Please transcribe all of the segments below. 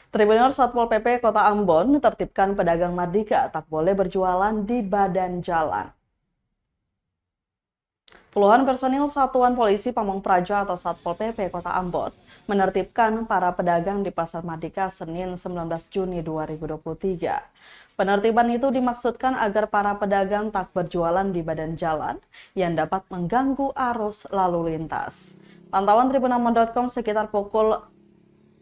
Tribunal Satpol PP Kota Ambon menertibkan pedagang Mardika tak boleh berjualan di badan jalan. Puluhan personil Satuan Polisi Pamong Praja atau Satpol PP Kota Ambon menertibkan para pedagang di Pasar Mardika Senin 19 Juni 2023. Penertiban itu dimaksudkan agar para pedagang tak berjualan di badan jalan yang dapat mengganggu arus lalu lintas. Pantauan tribunambon.com sekitar pukul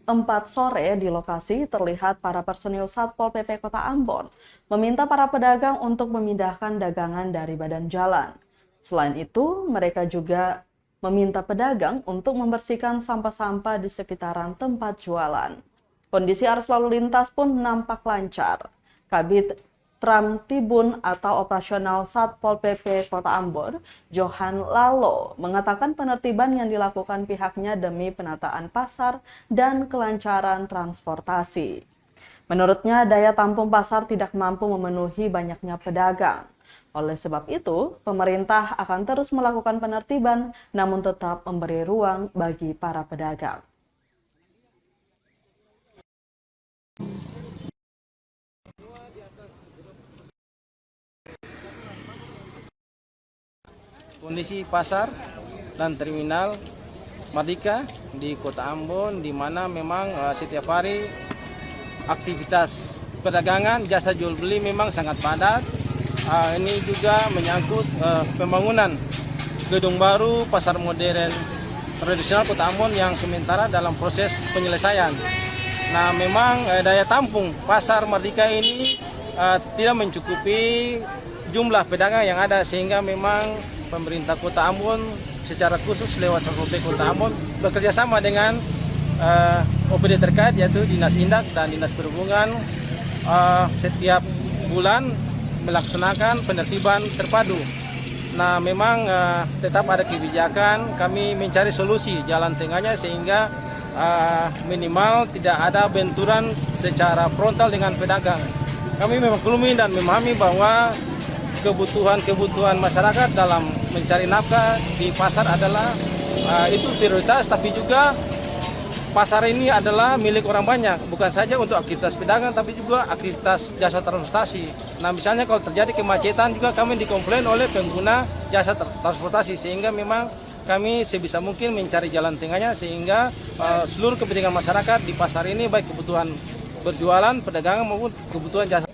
4 sore di lokasi terlihat para personil Satpol PP Kota Ambon meminta para pedagang untuk memindahkan dagangan dari badan jalan. Selain itu, mereka juga meminta pedagang untuk membersihkan sampah-sampah di sekitaran tempat jualan. Kondisi arus lalu lintas pun nampak lancar. Kabid Tram Tibun atau operasional Satpol PP Kota Ambon, Johan Lalo, mengatakan penertiban yang dilakukan pihaknya demi penataan pasar dan kelancaran transportasi. Menurutnya, daya tampung pasar tidak mampu memenuhi banyaknya pedagang. Oleh sebab itu, pemerintah akan terus melakukan penertiban, namun tetap memberi ruang bagi para pedagang. Kondisi pasar dan terminal Mardika di Kota Ambon, di mana memang setiap hari aktivitas perdagangan jasa jual beli memang sangat padat. Ini juga menyangkut pembangunan gedung baru pasar modern tradisional Kota Ambon yang sementara dalam proses penyelesaian. Nah, memang daya tampung pasar Mardika ini tidak mencukupi jumlah pedagang yang ada, sehingga memang pemerintah Kota Ambon secara khusus lewat Satpol PP Kota Ambon bekerja sama dengan OPD terkait, yaitu Dinas Indak dan Dinas Perhubungan, setiap bulan melaksanakan penertiban terpadu. Nah, memang tetap ada kebijakan, kami mencari solusi jalan tengahnya sehingga minimal tidak ada benturan secara frontal dengan pedagang. Kami memaklumi dan memahami bahwa kebutuhan masyarakat dalam mencari nafkah di pasar adalah itu prioritas, tapi juga pasar ini adalah milik orang banyak, bukan saja untuk aktivitas pedagang tapi juga aktivitas jasa transportasi. Nah, misalnya kalau terjadi kemacetan juga kami dikomplain oleh pengguna jasa transportasi, sehingga memang kami sebisa mungkin mencari jalan tengahnya sehingga seluruh kepentingan masyarakat di pasar ini, baik kebutuhan berjualan, perdagangan maupun kebutuhan jasa.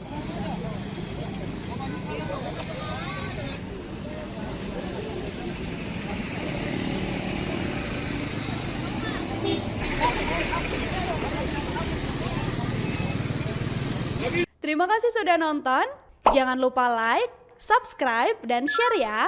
Terima kasih sudah nonton. Jangan lupa like, subscribe, dan share ya.